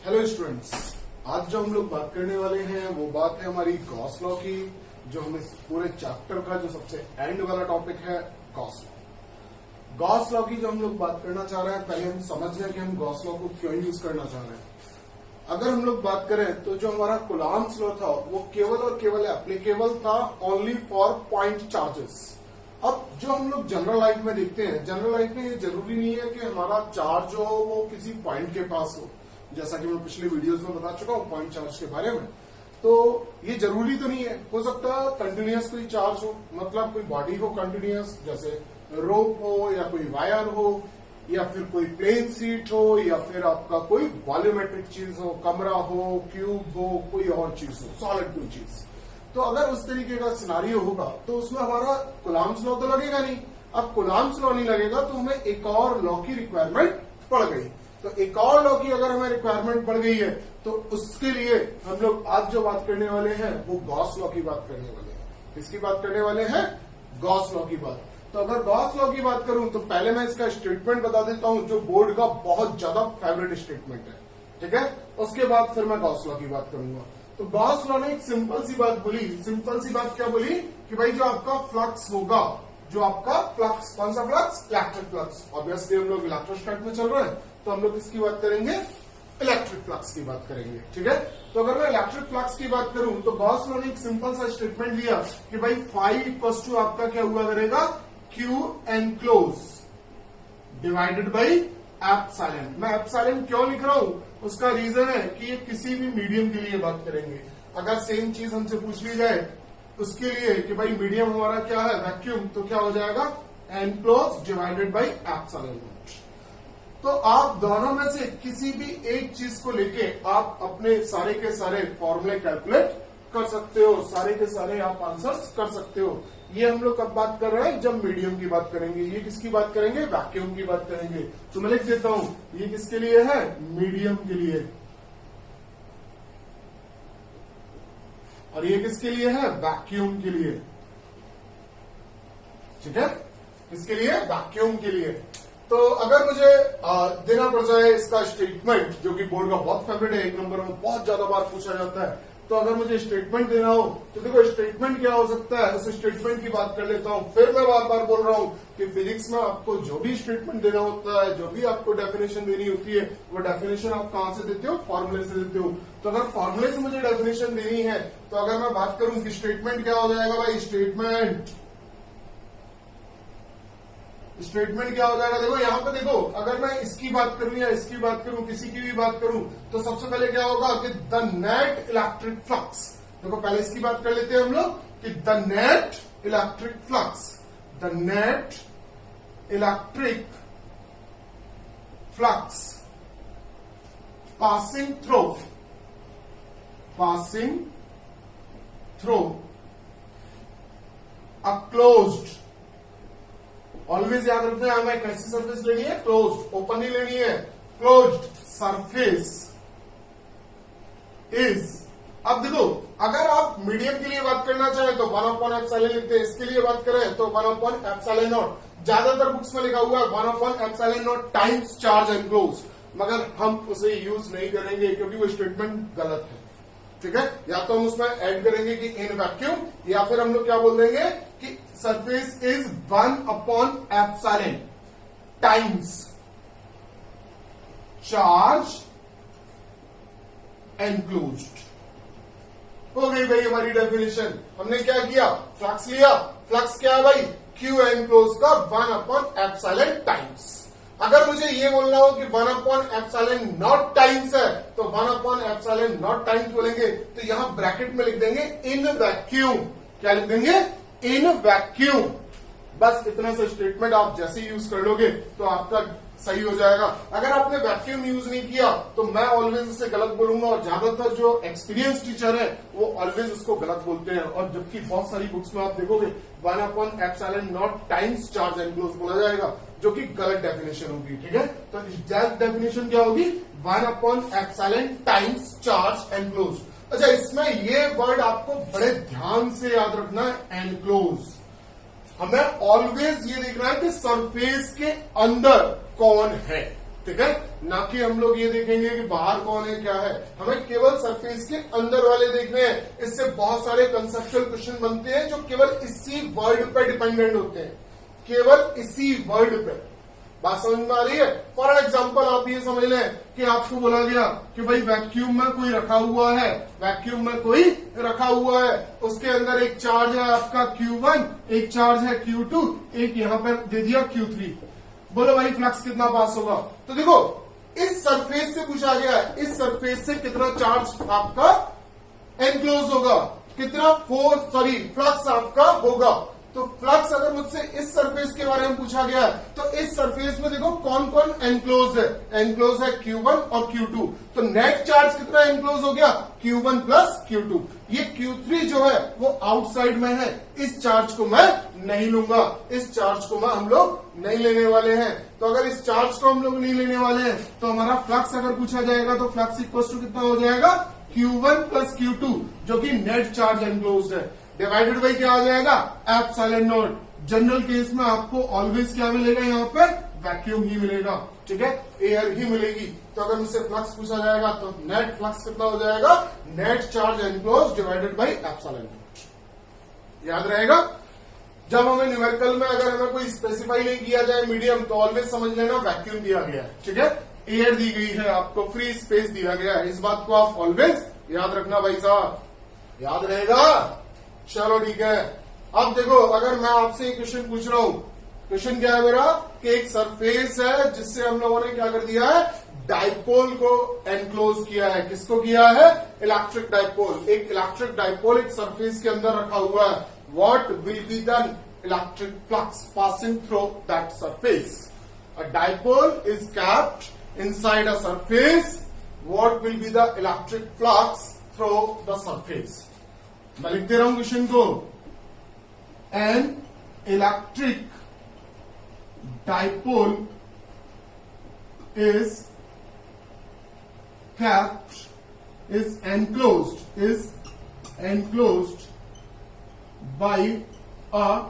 Hello students, आज जो हम लोग बात करने वाले हैं वो बात है हमारी गॉस लॉ की, जो हम इस पूरे चैप्टर का जो सबसे एंड वाला टॉपिक है गॉस लॉ। गॉस लॉ की जो हम लोग बात करना चाह रहे हैं, पहले हम समझ लें कि हम गॉस लॉ को क्यों यूज करना चाह रहे हैं। अगर हम लोग बात करें तो जो हमारा कूलॉम्स लॉ था वो केवल और केवल एप्लीकेबल था ओनली फॉर पॉइंट चार्जेस। अब जो हम लोग जनरल लाइफ में देखते हैं, जनरल लाइफ में ये जरूरी नहीं है कि हमारा चार्ज हो वो किसी पॉइंट के पास हो, जैसा कि मैं पिछले वीडियोस में बता चुका हूं पॉइंट चार्ज के बारे में। तो ये जरूरी तो नहीं है, हो सकता है कंटिन्यूअस कोई चार्ज हो, मतलब कोई बॉडी हो कंटिन्यूअस, जैसे रोप हो या कोई वायर हो या फिर कोई प्लेन सीट हो या फिर आपका कोई वॉल्यूमेट्रिक चीज हो, कमरा हो, क्यूब हो, कोई और चीज हो, सॉलिड कोई चीज। तो अगर उस तरीके का सिनारियो होगा तो उसमें हमारा कूलॉम्स लॉ तो लगेगा नहीं। अब कूलॉम्स लॉ नहीं लगेगा तो हमें एक और लॉ की रिक्वायरमेंट पड़ गई। तो एक और लॉ की अगर हमें रिक्वायरमेंट पड़ गई है तो उसके लिए हम लोग आज जो बात करने वाले हैं वो गॉस लॉ की बात करने वाले हैं। किसकी बात करने वाले हैं? गॉस लॉ की बात। तो अगर गॉस लॉ की बात करूं तो पहले मैं इसका स्टेटमेंट बता देता हूं, जो बोर्ड का बहुत ज्यादा फेवरेट स्टेटमेंट है, ठीक है। उसके बाद फिर मैं गॉस लॉ की बात करूंगा। तो गॉस लॉ ने एक सिंपल सी बात बोली। सिंपल सी बात क्या बोली कि भाई जो आपका फ्लक्स होगा, जो आपका फ्लक्स, कौन सा फ्लक्स? Electric flux. ऑब्वियसली हम लोग इलेक्ट्रोस्टैट में चल रहे हैं तो हम लोग किसकी बात करेंगे? इलेक्ट्रिक फ्लक्स की बात करेंगे, ठीक है। तो अगर मैं इलेक्ट्रिक फ्लक्स की बात करूं तो गॉस लॉ ने एक सिंपल सा स्टेटमेंट दिया कि भाई फाई इक्वल्स टू आपका क्या हुआ करेगा? Q enclose divided by epsilon. मैं एप्सिलॉन क्यों लिख रहा हूं? उसका रीजन है कि ये किसी भी मीडियम के लिए बात करेंगे। अगर सेम चीज हमसे पूछ ली जाए उसके लिए कि भाई मीडियम हमारा क्या है? वैक्यूम, तो क्या हो जाएगा? Enclose divided by epsilon. तो आप दोनों में से किसी भी एक चीज को लेके आप अपने सारे के सारे फॉर्मूले कैलकुलेट कर सकते हो, सारे के सारे आप आंसर्स कर सकते हो। ये हम लोग कब बात कर रहे हैं? जब मीडियम की बात करेंगे। ये किसकी बात करेंगे? वैक्यूम की बात करेंगे। तो मैं लिख देता हूं, ये किसके लिए है? मीडियम के लिए। और ये किसके लिए है? वैक्यूम के लिए, ठीक है। किसके लिए? वैक्यूम के लिए। तो अगर मुझे देना पड़ जाए इसका स्टेटमेंट, जो कि बोर्ड का बहुत फेवरेट है, एक नंबर में बहुत ज्यादा बार पूछा जाता है, तो अगर मुझे स्टेटमेंट देना हो तो देखो स्टेटमेंट क्या हो सकता है, उस स्टेटमेंट की बात कर लेता हूं। फिर मैं बार बार बोल रहा हूं कि फिजिक्स में आपको जो भी स्टेटमेंट देना होता है, जो भी आपको डेफिनेशन देनी होती है, वो डेफिनेशन आप कहां से देते हो? फॉर्मूले से देते हो। तो अगर फॉर्मूले से मुझे डेफिनेशन देनी है तो अगर मैं बात करूं कि स्टेटमेंट क्या हो जाएगा भाई? स्टेटमेंट क्या हो जाएगा? देखो यहां पे देखो, अगर मैं इसकी बात करूं या इसकी बात करूं, किसी की भी बात करूं, तो सबसे पहले क्या होगा कि द नेट इलेक्ट्रिक फ्लक्स। देखो पहले इसकी बात कर लेते हैं हम लोग कि the net electric flux, the net electric flux passing through a closed, always याद रखना है हमें कैसी सरफेस लेनी है? क्लोज्ड, ओपन नहीं लेनी है, क्लोज्ड सरफेस इज। अब देखो अगर आप मीडियम के लिए बात करना चाहें तो 1/एप्सिलॉन लिखते हैं, इसके लिए बात करें तो 1/एप्सिलॉन। ज्यादातर बुक्स में लिखा हुआ है 1/एप्सिलॉन टाइम्स चार्ज एनक्लोज, मगर हम उसे यूज नहीं करेंगे क्योंकि वो स्टेटमेंट गलत है, ठीक है। या तो हम उसमें ऐड करेंगे कि इन वैक्यूम, या फिर हम लोग क्या बोल देंगे कि सरफेस इज 1/एप्सिलॉन टाइम्स चार्ज एनक्लोज्ड। हो गई भाई हमारी डेफिनेशन। हमने क्या किया? फ्लक्स लिया। फ्लक्स क्या है भाई? क्यू एनक्लोज का 1/एप्सिलॉन टाइम्स। अगर मुझे ये बोलना हो कि 1/एप्सिलॉन नॉट टाइम्स है तो 1/एप्सिलॉन नॉट टाइम्स बोलेंगे, तो यहां ब्रैकेट में लिख देंगे इन वैक्यूम। क्या लिख देंगे? In vacuum. बस इतना सा स्टेटमेंट आप जैसे यूज कर लोगे तो आपका सही हो जाएगा। अगर आपने वैक्यूम यूज नहीं किया तो मैं ऑलवेज उसे गलत बोलूंगा, और ज्यादातर जो एक्सपीरियंस टीचर है वो ऑलवेज उसको गलत बोलते हैं। और जबकि बहुत सारी बुक्स में आप देखोगे 1/एप्सिलॉन नॉट टाइम्स चार्ज एनक्लोज बोला जाएगा, जो कि गलत डेफिनेशन होगी, ठीक है। तो एग्जैक्ट डेफिनेशन क्या होगी? 1/एप्सिलॉन टाइम्स चार्ज एनक्लोज। अच्छा, इसमें ये वर्ड आपको बड़े ध्यान से याद रखना है, एनक्लोज। हमें ऑलवेज ये देखना है कि सरफेस के अंदर कौन है। ठीक है, ना कि हम लोग ये देखेंगे कि बाहर कौन है क्या है, हमें केवल सरफेस के अंदर वाले देखने हैं। इससे बहुत सारे कंसेप्चुअल क्वेश्चन बनते हैं जो केवल इसी वर्ड पे डिपेंडेंट होते हैं, केवल इसी वर्ड पे। बात समझ में आ रही है? फॉर एग्जाम्पल आप ये समझ लें कि आपको बोला गया कि भाई वैक्यूम में कोई रखा हुआ है, वैक्यूम में कोई रखा हुआ है, उसके अंदर एक चार्ज है आपका Q1, एक चार्ज है Q2, एक यहां पर दे दिया Q3। बोलो भाई फ्लक्स कितना पास होगा? तो देखो इस सरफेस से पूछा गया है, इस सरफेस से कितना चार्ज आपका एनक्लोज होगा, कितना फोर्स फ्लक्स आपका होगा। तो फ्लक्स अगर मुझसे इस सरफेस के बारे में पूछा गया है तो इस सरफेस में देखो कौन कौन एनक्लोज है, एनक्लोज है Q1 और Q2। तो नेट चार्ज कितना एनक्लोज हो गया? Q1 plus Q2। ये Q3 जो है वो आउटसाइड में है, इस चार्ज को मैं नहीं लूंगा, इस चार्ज को हम लोग नहीं लेने वाले हैं। तो अगर इस चार्ज को हम लोग नहीं लेने वाले हैं तो हमारा फ्लक्स अगर पूछा जाएगा तो फ्लक्स इक्वल टू कितना हो जाएगा? Q1 प्लस Q2 जो कि नेट चार्ज एनक्लोज है, डिवाइडेड बाई क्या आ जाएगा? Epsilon not. जनरल केस में आपको ऑलवेज क्या मिलेगा? यहाँ पे वैक्यूम ही मिलेगा, ठीक है, एयर ही मिलेगी। तो अगर मुझसे फ्लक्स पूछा जाएगा तो नेट फ्लक्स कितना हो जाएगा? Net charge enclose divided by epsilon not. याद रहेगा? जब हमें न्यूमेरिकल में अगर हमें कोई स्पेसिफाई नहीं किया जाए मीडियम तो ऑलवेज समझ लेना वैक्यूम दिया गया है, ठीक है, एयर दी गई है, आपको फ्री स्पेस दिया गया है। इस बात को आप ऑलवेज याद रखना भाई साहब, याद रहेगा? चलो ठीक है। अब देखो अगर मैं आपसे एक क्वेश्चन पूछ रहा हूं, क्वेश्चन क्या है मेरा कि एक सरफेस है जिससे हम लोगों ने क्या कर दिया है? डाइपोल को एनक्लोज किया है। किसको किया है? Electric dipole. एक इलेक्ट्रिक डाइपोल एक सरफेस के अंदर रखा हुआ है। What will be the electric flux passing through that surface? A dipole is capped inside a surface. What will be the electric flux through the surface? मैं लिख दे रहा हूं क्वेश्चन को। An electric dipole is capped, is enclosed by a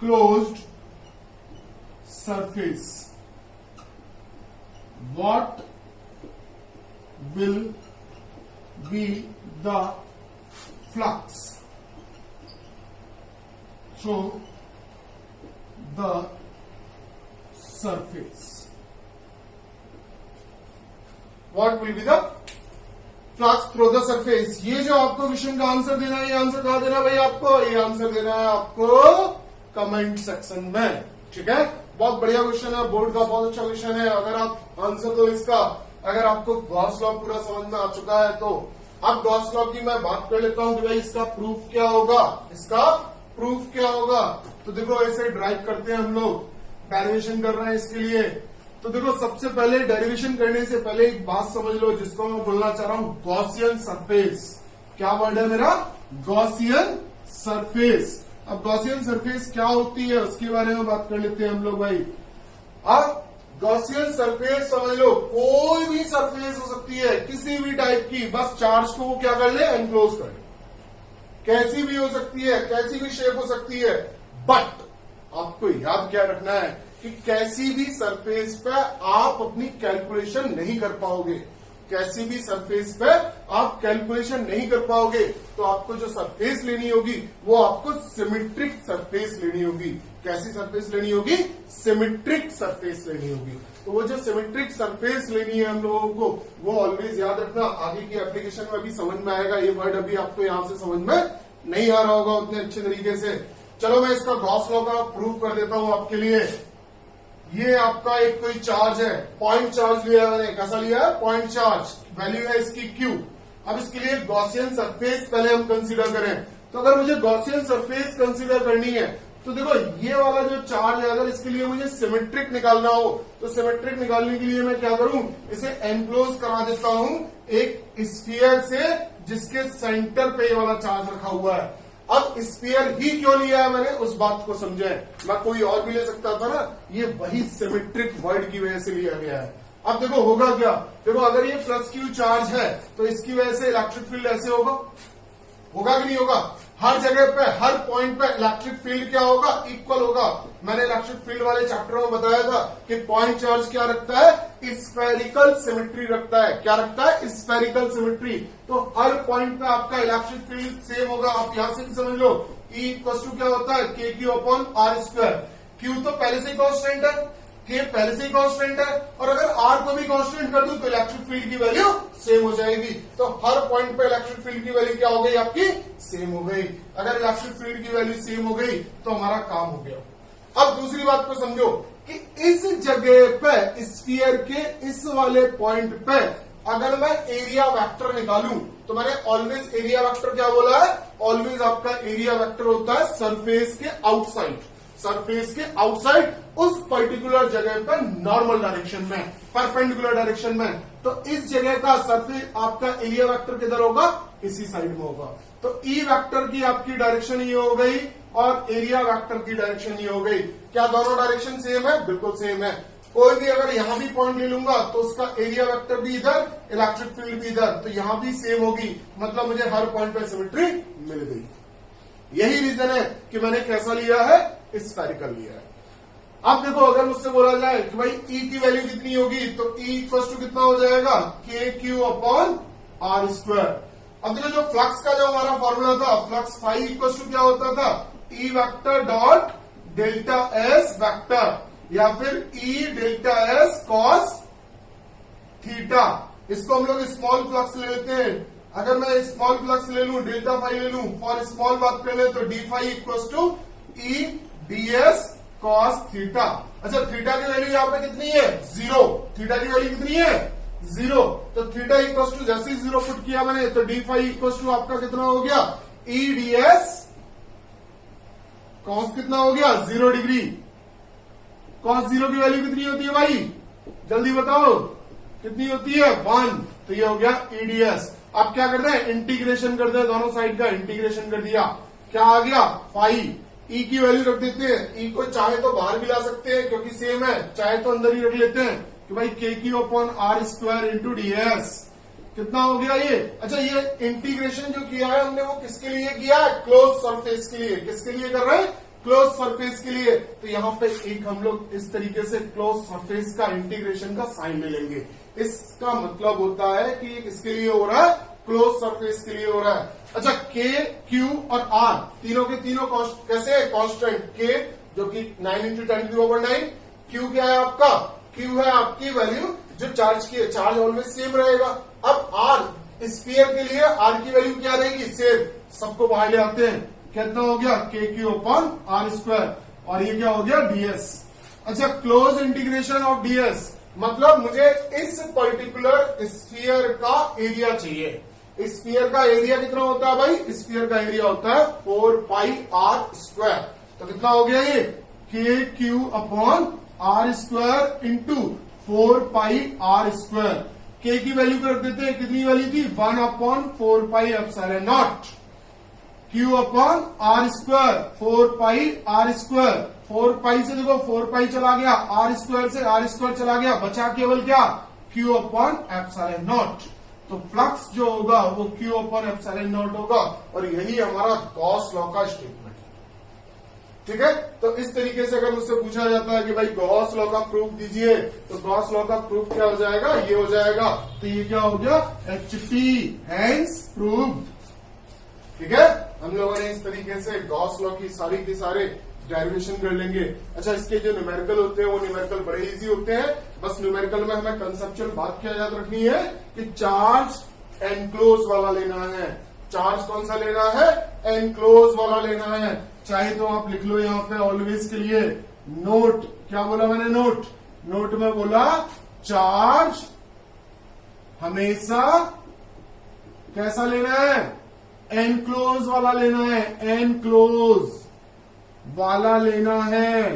closed surface. What will be the flux through the surface? What will be the flux through the surface? ये जो आपको question का answer देना है, ये आंसर कहां देना है भाई आपको? ये आंसर देना है आपको कमेंट सेक्शन में, ठीक है। बहुत बढ़िया क्वेश्चन है, बोर्ड का बहुत अच्छा क्वेश्चन है। अगर आप आंसर दो इसका, अगर आपको गॉस लॉ पूरा समझ में आ चुका है तो अब गॉस लॉ की मैं बात कर लेता हूं कि भाई इसका प्रूफ क्या होगा, इसका प्रूफ क्या होगा। तो देखो ऐसे ड्राइव करते हैं हम लोग, डेरिवेशन कर रहे हैं इसके लिए। तो देखो सबसे पहले डेरिवेशन करने से पहले एक बात समझ लो जिसको मैं बोलना चाह रहा हूं, गॉसियन सरफेस। क्या वर्ड है मेरा? Gaussian surface. अब गॉसियन सरफेस क्या होती है उसके बारे में बात कर लेते हैं हम लोग भाई। अब गॉसियन सरफेस समझ लो कोई भी सरफेस हो सकती है, किसी भी टाइप की, बस चार्ज को वो क्या कर ले? एनक्लोज कर ले। कैसी भी हो सकती है, कैसी भी शेप हो सकती है, बट आपको याद क्या रखना है कि कैसी भी सरफेस पे आप अपनी कैलकुलेशन नहीं कर पाओगे। कैसी भी सरफेस पे आप कैलकुलेशन नहीं कर पाओगे तो आपको जो सरफेस लेनी होगी वो आपको सिमेट्रिक सरफेस लेनी होगी। कैसी सरफेस लेनी होगी? सिमेट्रिक सरफेस लेनी होगी। तो वो जो सिमेट्रिक सरफेस लेनी है हम लोगों को, वो ऑलवेज याद रखना, आगे की एप्लीकेशन में भी समझ में आएगा। ये वर्ड अभी आपको यहां से समझ में नहीं आ रहा होगा उतने अच्छे तरीके से। चलो मैं इसका गॉस लॉ का प्रूफ कर देता हूं आपके लिए। ये आपका एक कोई चार्ज है, पॉइंट चार्ज लिया है मैंने। कैसा लिया है? Point charge. वैल्यू है इसकी Q। अब इसके लिए गॉसियन सरफेस पहले हम कंसीडर करें। तो अगर मुझे गॉसियन सरफेस कंसीडर करनी है तो देखो ये वाला जो चार्ज है, अगर इसके लिए मुझे सिमेट्रिक निकालना हो तो सिमेट्रिक निकालने के लिए मैं क्या करूं? इसे एनक्लोज करा देता हूं एक स्फीयर से जिसके सेंटर पे ये वाला चार्ज रखा हुआ है। अब स्फीयर ही क्यों लिया है मैंने, उस बात को समझे। मैं कोई और भी ले सकता था ना, ये वही सिमेट्रिक वर्ड की वजह से लिया गया है। अब देखो होगा क्या? देखो अगर ये प्लस Q चार्ज है तो इसकी वजह से इलेक्ट्रिक फील्ड ऐसे होगा कि नहीं होगा? हर जगह पे, हर पॉइंट पे इलेक्ट्रिक फील्ड क्या होगा, इक्वल होगा। मैंने इलेक्ट्रिक फील्ड वाले चैप्टर में बताया था कि पॉइंट चार्ज क्या रखता है, स्फेरिकल सिमेट्री रखता है। क्या रखता है, स्फेरिकल सिमेट्री। तो हर पॉइंट पे आपका इलेक्ट्रिक फील्ड सेम होगा। आप यहां से समझ लो, E इक्वल टू क्या होता है, K Q upon R square. Q तो पहले से ही कॉन्स्टेंट है, के पहले से ही कांस्टेंट है, और अगर आर को भी कांस्टेंट कर दूं तो इलेक्ट्रिक फील्ड की वैल्यू सेम हो जाएगी। तो हर पॉइंट पे इलेक्ट्रिक फील्ड की वैल्यू क्या हो गई, आपकी सेम हो गई। अगर इलेक्ट्रिक फील्ड की वैल्यू सेम हो गई तो हमारा काम हो गया। अब दूसरी बात को समझो कि इस जगह पे, स्फीयर के इस वाले पॉइंट पे अगर मैं एरिया वेक्टर निकालूं, तो मैंने ऑलवेज एरिया वेक्टर क्या बोला है, ऑलवेज आपका एरिया वेक्टर होता है सरफेस के आउटसाइड, सरफेस के आउटसाइड उस पर्टिकुलर जगह पर नॉर्मल डायरेक्शन में, परपेंडिकुलर डायरेक्शन में। तो इस जगह का सरफेस आपका एरिया वेक्टर किधर होगा, इसी साइड में होगा। तो ई वेक्टर की आपकी डायरेक्शन ये हो गई और एरिया वेक्टर की डायरेक्शन ये हो गई। क्या दोनों डायरेक्शन सेम है, बिल्कुल सेम है। कोई भी अगर यहां भी पॉइंट ले लूंगा तो उसका एरिया वेक्टर भी इधर, इलेक्ट्रिक फील्ड भी इधर, तो यहां भी सेम होगी। मतलब मुझे हर पॉइंट पर सिमेट्री मिल गई। यही रीजन है कि मैंने कैसा लिया है, स्फेरिकल लिया है। अब देखो, अगर मुझसे बोला जाए कि भाई ई की वैल्यू कितनी होगी, तो ई इक्वल टू कितना हो जाएगा, के क्यू अपॉन आर स्क्वायर। अब देखो, जो फ्लक्स का जो हमारा फॉर्मूला था, फ्लक्स फाई इक्वल टू क्या होता था, E vector dot delta S vector, या फिर ई डेल्टा एस कॉस थीटा। इसको हम लोग स्मॉल फ्लक्स ले लेते हैं। अगर मैं स्मॉल फ्लक्स ले लूं, डेल्टा फाई ले लूं, फॉर स्मॉल बात कर ले तो D phi equal to E D S cos theta. अच्छा, थीटा की वैल्यू यहां पे कितनी है, 0। थीटा की वैल्यू कितनी है, 0। तो थीटा इक्वल टू जैसे ही 0 पुट किया मैंने, तो डी फाई इक्वल टू आपका कितना हो गया, ई डी एस कॉस कितना हो गया, 0 डिग्री। कॉस 0 की वैल्यू कितनी होती है भाई, जल्दी बताओ, कितनी होती है, 1। तो ये हो गया ईडीएस। अब क्या करते हैं, इंटीग्रेशन कर दे, दोनों साइड का इंटीग्रेशन कर दिया, क्या आ गया, फाई। ई की वैल्यू रख देते हैं, ई को चाहे तो बाहर भी ला सकते हैं क्योंकि सेम है, चाहे तो अंदर ही रख लेते हैं कि भाई K Q upon R square into DS. कितना हो गया ये। अच्छा, ये इंटीग्रेशन जो किया है हमने वो किसके लिए किया है, क्लोज सरफेस के लिए। किसके लिए कर रहे हैं, क्लोज सरफेस के लिए। तो यहां पे एक हम लोग इस तरीके से क्लोज सरफेस का इंटीग्रेशन का साइन ले लेंगे। इसका मतलब होता है कि किसके लिए हो रहा है, क्लोज सरफेस के लिए हो रहा है। अच्छा, के क्यू और आर तीनों के तीनों कैसे है, कांस्टेंट। के जो कि 9 इंटू 10⁹, क्यू क्या है आपका, क्यू है आपकी वैल्यू जो चार्ज की है, चार्ज ऑलवेज सेम रहेगा। अब आर, स्फीयर के लिए आर की वैल्यू क्या रहेगी, सेम। सबको बाहर ले आते हैं, कितना हो गया, के क्यू अपॉन आर स्क्वायर, और ये क्या हो गया, डीएस। अच्छा, क्लोज इंटीग्रेशन ऑफ डीएस मतलब मुझे इस पर्टिकुलर स्फीयर का एरिया चाहिए। स्फीयर का एरिया कितना होता है भाई, स्फीयर का एरिया होता है 4 पाई आर स्क्वायर। तो कितना हो गया ये, K Q upon R square into 4 pi R square. K की वैल्यू कर देते हैं, कितनी वैल्यू थी, 1/4 pi epsilon naught. Q upon R square 4 pi R square. 4 pi से देखो 4 पाई चला गया, आर स्क्वायर से आर स्क्वायर चला गया, बचा केवल क्या, क्यू अपॉन एप्सिलॉन नॉट। तो फ्लक्स जो होगा वो क्यू अपॉन एप्सिलॉन नॉट होगा, और यही हमारा गॉस लॉ का स्टेटमेंट है। ठीक है, तो इस तरीके से अगर मुझसे पूछा जाता है कि भाई गॉस लॉ का प्रूफ दीजिए, तो गॉस लॉ का प्रूफ क्या हो जाएगा, ये हो जाएगा। तो ये क्या हो गया, HT हैंस प्रूव्ड। ठीक है, हम लोगों ने इस तरीके से गॉस लॉ की सारे डेरिवेशन कर लेंगे। अच्छा, इसके जो न्यूमेरिकल होते हैं वो न्यूमेरिकल बड़े इजी होते हैं। बस न्यूमेरिकल में हमें कंसेप्चुअल बात क्या याद रखनी है कि चार्ज एनक्लोज वाला लेना है। चार्ज कौन सा लेना है, एनक्लोज वाला लेना है। चाहे तो आप लिख लो यहाँ पे ऑलवेज के लिए नोट, क्या बोला मैंने, नोट में बोला चार्ज हमेशा कैसा लेना है, एनक्लोज वाला लेना है, एनक्लोज वाला लेना है।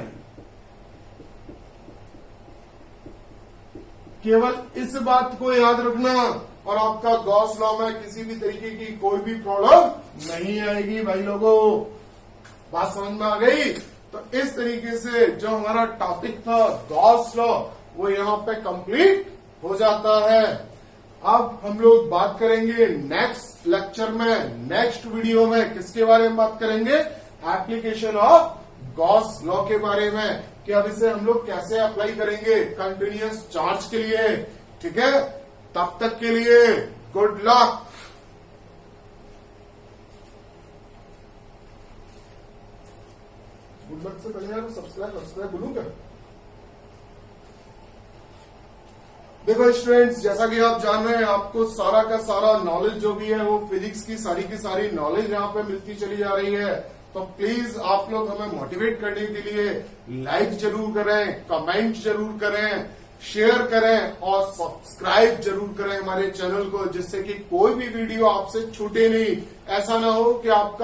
केवल इस बात को याद रखना, और आपका गॉस लॉ में किसी भी तरीके की कोई भी प्रॉब्लम नहीं आएगी भाई लोगों। बात समझ में आ गई। तो इस तरीके से जो हमारा टॉपिक था गॉस लॉ, वो यहां पे कंप्लीट हो जाता है। अब हम लोग बात करेंगे नेक्स्ट लेक्चर में, नेक्स्ट वीडियो में किसके बारे में बात करेंगे? एप्लीकेशन ऑफ गॉस लॉ के बारे में, कि अब इसे हम लोग कैसे अप्लाई करेंगे कंटिन्यूअस चार्ज के लिए। ठीक है, तब तक के लिए गुड लक। गुड लक से पहले यार सब्सक्राइब बोलूं क्या? देखो स्टूडेंट्स, जैसा कि आप जान रहे हैं, आपको सारा का सारा नॉलेज जो भी है वो फिजिक्स की सारी नॉलेज यहाँ पे मिलती चली जा रही है। तो प्लीज आप लोग हमें मोटिवेट करने के लिए लाइक जरूर करें, कमेंट जरूर करें, शेयर करें और सब्सक्राइब जरूर करें हमारे चैनल को, जिससे कि कोई भी वीडियो आपसे छूटे नहीं। ऐसा ना हो कि आप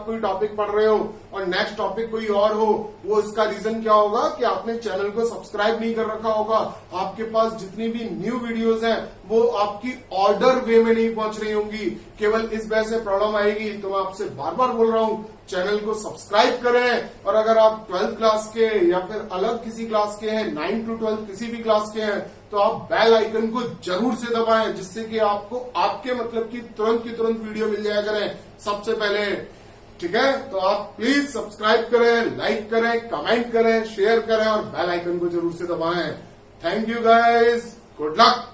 कोई टॉपिक पढ़ रहे हो और नेक्स्ट टॉपिक कोई और हो। वो इसका रीजन क्या होगा कि आपने चैनल को सब्सक्राइब नहीं कर रखा होगा। आपके पास जितनी भी न्यू वीडियोस हैं वो आपकी ऑर्डर वे में नहीं पहुंच रही होंगी, केवल इस वजह से प्रॉब्लम आएगी। तो मैं आपसे बार बार बोल रहा हूं, चैनल को सब्सक्राइब करें। और अगर आप 12th क्लास के या फिर अलग किसी क्लास के हैं, 9 to 12 किसी भी क्लास के हैं, तो आप बेल आइकन को जरूर से दबाएं, जिससे कि आपको आपके मतलब की तुरंत वीडियो मिल जाया करें सबसे पहले। ठीक है, तो आप प्लीज सब्सक्राइब करें, लाइक करें, कमेंट करें, शेयर करें और बेल आइकन को जरूर से दबाएं। Thank you guys, good luck.